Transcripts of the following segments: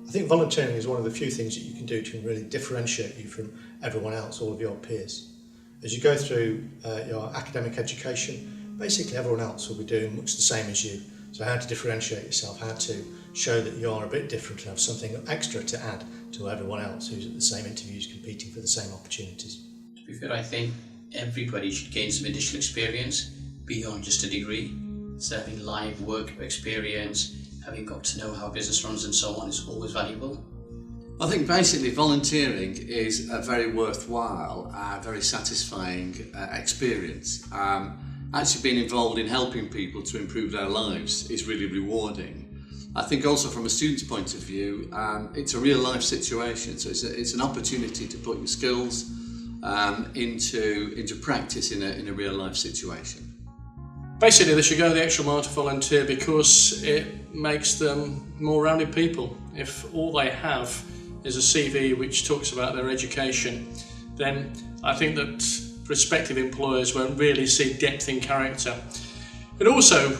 I think volunteering is one of the few things that you can do to really differentiate you from everyone else, all of your peers. As you go through your academic education, basically everyone else will be doing much the same as you. So how to differentiate yourself, how to show that you are a bit different and have something extra to add to everyone else who's at the same interviews competing for the same opportunities. To be fair, I think everybody should gain some additional experience beyond just a degree. So having live work experience, having got to know how business runs and so on is always valuable. I think basically volunteering is a very worthwhile, very satisfying experience. Actually being involved in helping people to improve their lives is really rewarding. I think also from a student's point of view, it's a real life situation, so it's an opportunity to put your skills into practice in a real life situation. Basically, they should go the extra mile to volunteer because it makes them more rounded people. If all they have is a CV which talks about their education, then I think that prospective employers won't really see depth in character. It also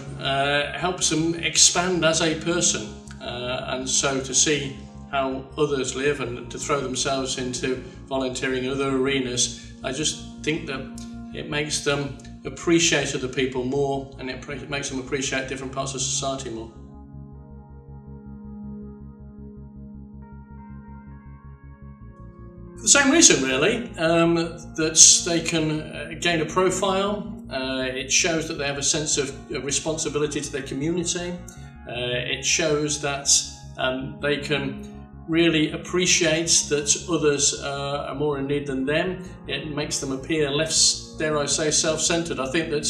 helps them expand as a person, and so to see how others live and to throw themselves into volunteering in other arenas, I just think that it makes them appreciate other people more, and it makes them appreciate different parts of society more. For the same reason really, that they can gain a profile, it shows that they have a sense of responsibility to their community, it shows that they can really appreciate that others are more in need than them. It makes them appear less, dare I say, self-centred. I think that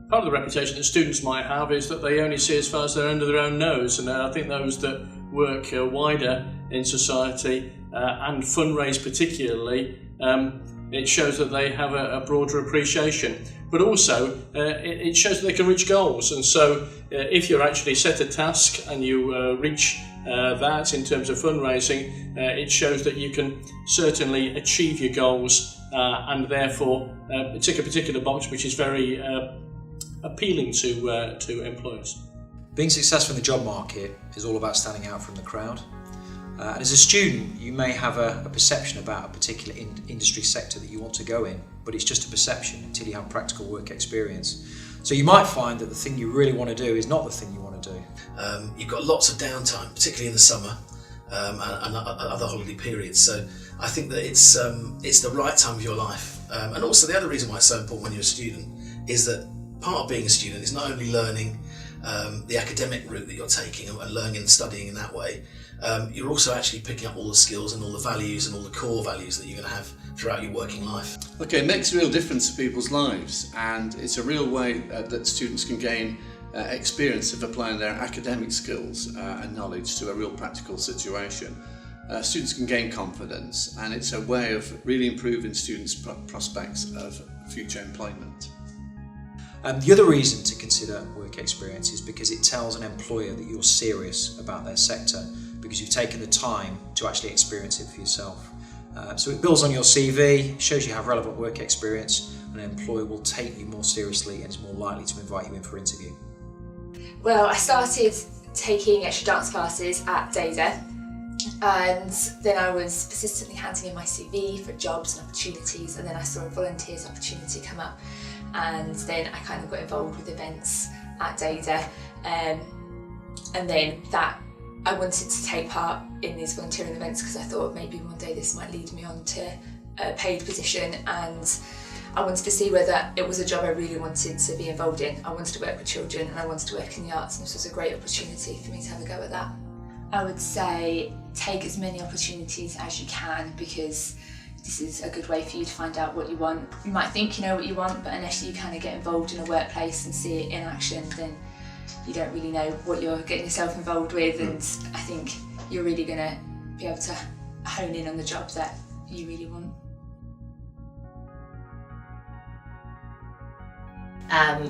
part of the reputation that students might have is that they only see as far as they're under their own nose, and I think those that work wider in society and fundraise particularly, it shows that they have a broader appreciation. But also, it shows that they can reach goals, and so if you're actually set a task and you reach that in terms of fundraising, it shows that you can certainly achieve your goals and therefore tick a particular box which is very appealing to employers. Being successful in the job market is all about standing out from the crowd. And as a student, you may have a perception about a particular industry sector that you want to go in, but it's just a perception until you have practical work experience. So you might find that the thing you really want to do is not the thing you want to do. You've got lots of downtime, particularly in the summer and other holiday periods. So I think that it's the right time of your life. And also the other reason why it's so important when you're a student is that part of being a student is not only learning the academic route that you're taking and learning and studying in that way, you're also actually picking up all the skills and all the values and all the core values that you're going to have throughout your working life. Okay, it makes a real difference to people's lives, and it's a real way that students can gain experience of applying their academic skills and knowledge to a real practical situation. Students can gain confidence, and it's a way of really improving students' prospects of future employment. The other reason to consider work experience is because it tells an employer that you're serious about their sector, because you've taken the time to actually experience it for yourself. So it builds on your CV, shows you have relevant work experience, and an employer will take you more seriously and is more likely to invite you in for interview. Well, I started taking extra dance classes at DEDA, and then I was persistently handing in my CV for jobs and opportunities, and then I saw a volunteers opportunity come up, and then I kind of got involved with events at DEDA, and then that I wanted to take part in these volunteering events because I thought maybe one day this might lead me on to a paid position, and I wanted to see whether it was a job I really wanted to be involved in. I wanted to work with children and I wanted to work in the arts, and this was a great opportunity for me to have a go at that. I would say take as many opportunities as you can, because this is a good way for you to find out what you want. You might think you know what you want, but unless you kind of get involved in a workplace and see it in action, then you don't really know what you're getting yourself involved with, and I think you're really going to be able to hone in on the job that you really want.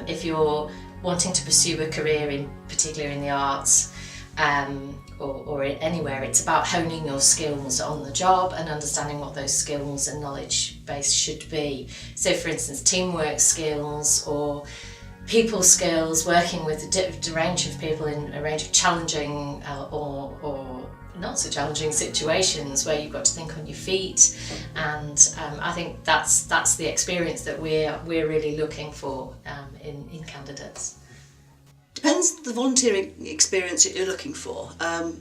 If you're wanting to pursue a career particularly in the arts, or anywhere, it's about honing your skills on the job and understanding what those skills and knowledge base should be. So for instance, teamwork skills or people skills, working with a range of people in a range of challenging or not so challenging situations where you've got to think on your feet, and I think that's the experience that we're really looking for in candidates. Depends the volunteering experience that you're looking for.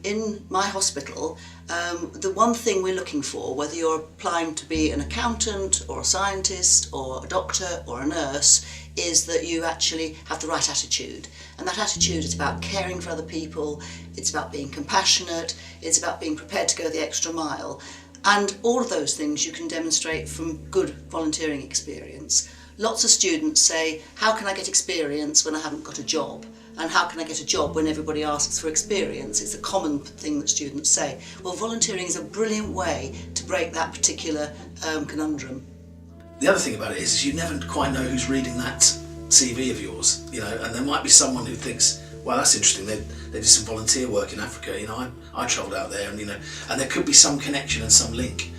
In my hospital, the one thing we're looking for, whether you're applying to be an accountant or a scientist or a doctor or a nurse, is that you actually have the right attitude. And that attitude is about caring for other people, it's about being compassionate, it's about being prepared to go the extra mile. And all of those things you can demonstrate from good volunteering experience. Lots of students say, how can I get experience when I haven't got a job? And how can I get a job when everybody asks for experience? It's a common thing that students say. Well, volunteering is a brilliant way to break that particular conundrum. The other thing about it is you never quite know who's reading that CV of yours, you know, and there might be someone who thinks, well, that's interesting, they did some volunteer work in Africa, you know, I travelled out there, and you know, and there could be some connection and some link.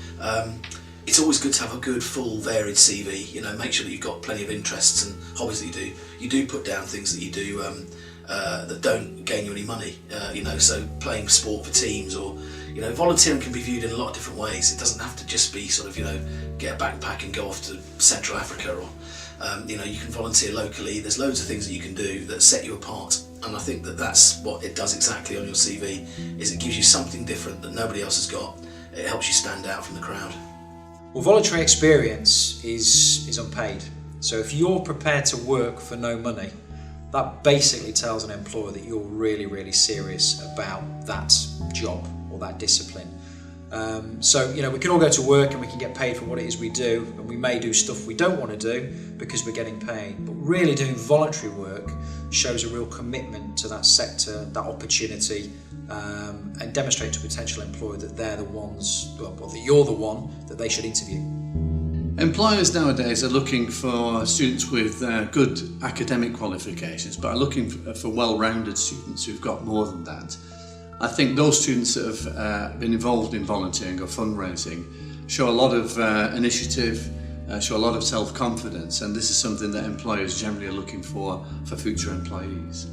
It's always good to have a good, full, varied CV, you know, make sure that you've got plenty of interests and hobbies that you do. You do put down things that you do that don't gain you any money, you know, so playing sport for teams, or, you know, volunteering can be viewed in a lot of different ways. It doesn't have to just be sort of, you know, get a backpack and go off to Central Africa, or, you know, you can volunteer locally. There's loads of things that you can do that set you apart, and I think that that's what it does exactly on your CV, is it gives you something different that nobody else has got. It helps you stand out from the crowd. Well, voluntary experience is unpaid. So if you're prepared to work for no money, that basically tells an employer that you're really, really serious about that job or that discipline. So, you know, we can all go to work and we can get paid for what it is we do, and we may do stuff we don't want to do because we're getting paid. But really doing voluntary work shows a real commitment to that sector, that opportunity, and demonstrate to a potential employer that they're the ones, well, that you're the one that they should interview. Employers nowadays are looking for students with good academic qualifications, but are looking for well-rounded students who've got more than that. I think those students that have been involved in volunteering or fundraising show a lot of initiative, show a lot of self-confidence, and this is something that employers generally are looking for future employees.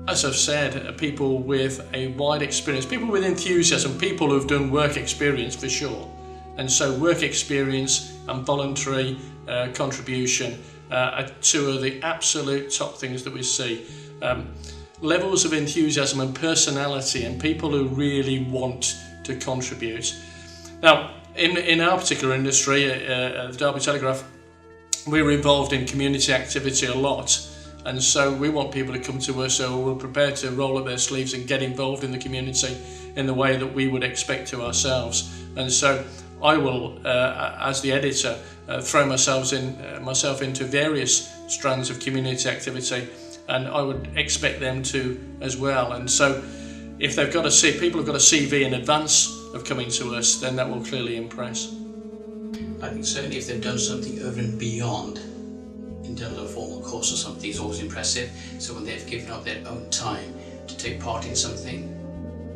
As I've said, people with a wide experience, people with enthusiasm, people who've done work experience for sure. And so work experience and voluntary contribution are two of the absolute top things that we see. Levels of enthusiasm and personality, and people who really want to contribute. Now, in our particular industry, the Derby Telegraph, we're involved in community activity a lot. And so we want people to come to us who are prepared to roll up their sleeves and get involved in the community in the way that we would expect to ourselves. And so I will, as the editor, throw myself into various strands of community activity, and I would expect them to as well. And so if people have got a CV in advance of coming to us, then that will clearly impress. I think certainly if they've done something over and beyond in terms of a formal course or something, is always impressive. So when they've given up their own time to take part in something,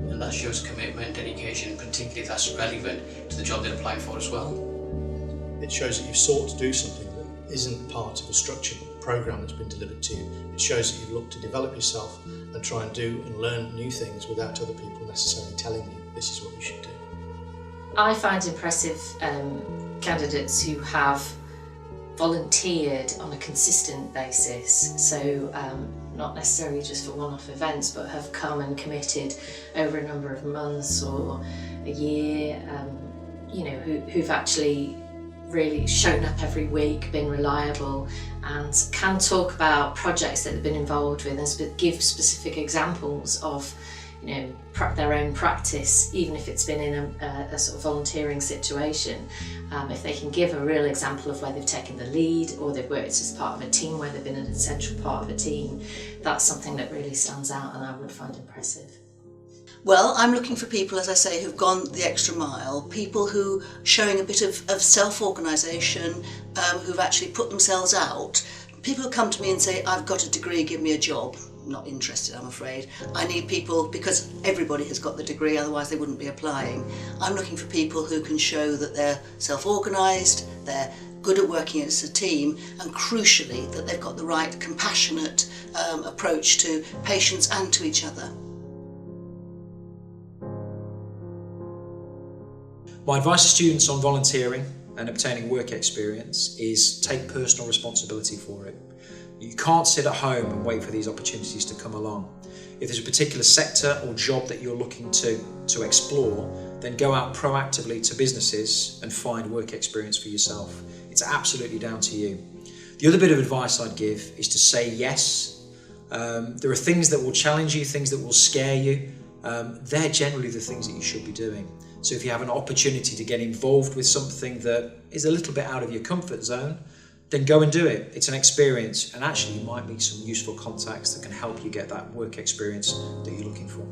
and that shows commitment, dedication, particularly if that's relevant to the job they're applying for as well. It shows that you've sought to do something that isn't part of a structured programme that's been delivered to you. It shows that you've looked to develop yourself and try and do and learn new things without other people necessarily telling you this is what you should do. I find impressive candidates who have volunteered on a consistent basis, so not necessarily just for one-off events, but have come and committed over a number of months or a year, you know, who've actually really shown up every week, been reliable, and can talk about projects that they've been involved with and give specific examples of, you know, their own practice, even if it's been in a sort of volunteering situation. If they can give a real example of where they've taken the lead, or they've worked as part of a team, where they've been an essential part of a team, that's something that really stands out and I would find impressive. Well, I'm looking for people, as I say, who've gone the extra mile, people who are showing a bit of self-organisation, who've actually put themselves out. People who come to me and say, I've got a degree, give me a job. Not interested, I'm afraid. I need people, because everybody has got the degree, otherwise they wouldn't be applying. I'm looking for people who can show that they're self-organised, they're good at working as a team, and crucially that they've got the right compassionate approach to patients and to each other. My advice to students on volunteering and obtaining work experience is take personal responsibility for it. You can't sit at home and wait for these opportunities to come along. If there's a particular sector or job that you're looking to explore, then go out proactively to businesses and find work experience for yourself. It's absolutely down to you. The other bit of advice I'd give is to say yes. There are things that will challenge you, things that will scare you. They're generally the things that you should be doing. So if you have an opportunity to get involved with something that is a little bit out of your comfort zone, then go and do it. It's an experience, and actually you might meet some useful contacts that can help you get that work experience that you're looking for.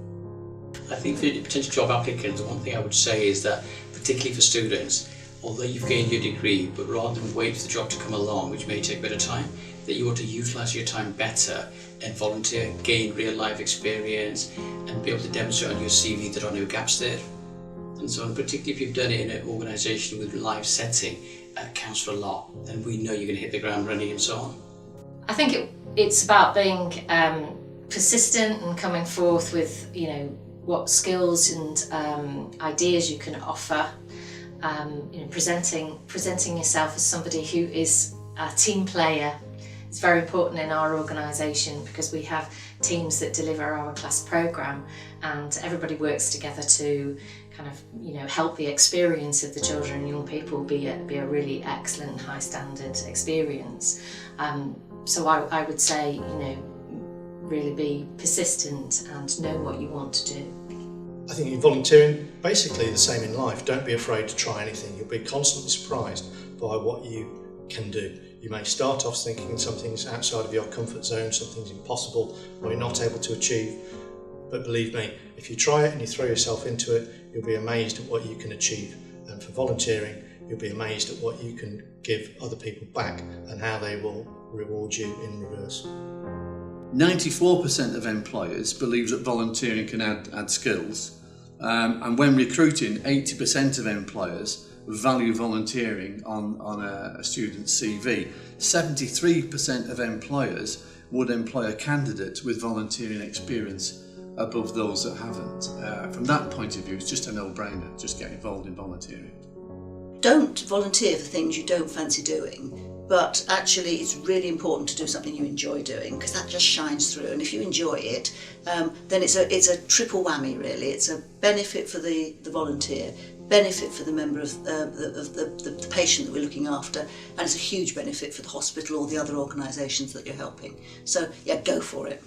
I think for potential job applicants, one thing I would say is that, particularly for students, although you've gained your degree, but rather than wait for the job to come along, which may take a bit of time, that you want to utilise your time better and volunteer, gain real life experience, and be able to demonstrate on your CV that there are no gaps there. And so, particularly if you've done it in an organisation with live setting, counts for a lot, then we know you're going to hit the ground running and so on. I think it's about being persistent and coming forth with, what skills and ideas you can offer. Presenting yourself as somebody who is a team player. It's very important in our organisation because we have teams that deliver our class programme, and everybody works together to help the experience of the children and young people be a really excellent, high standard experience. So I would say, really be persistent and know what you want to do. I think in volunteering, basically the same in life. Don't be afraid to try anything. You'll be constantly surprised by what you can do. You may start off thinking something's outside of your comfort zone, something's impossible, or you're not able to achieve. But believe me, if you try it and you throw yourself into it, you'll be amazed at what you can achieve. And for volunteering, you'll be amazed at what you can give other people back and how they will reward you in reverse. 94% of employers believe that volunteering can add skills, and when recruiting, 80% of employers value volunteering on a student's CV. 73% of employers would employ a candidate with volunteering experience above those that haven't. From that point of view, it's just a no-brainer. Just get involved in volunteering. Don't volunteer for things you don't fancy doing. But actually it's really important to do something you enjoy doing, because that just shines through, and if you enjoy it, then it's a triple whammy really. It's a benefit for the volunteer, benefit for the member of the patient that we're looking after, and it's a huge benefit for the hospital or the other organisations that you're helping. So yeah, go for it.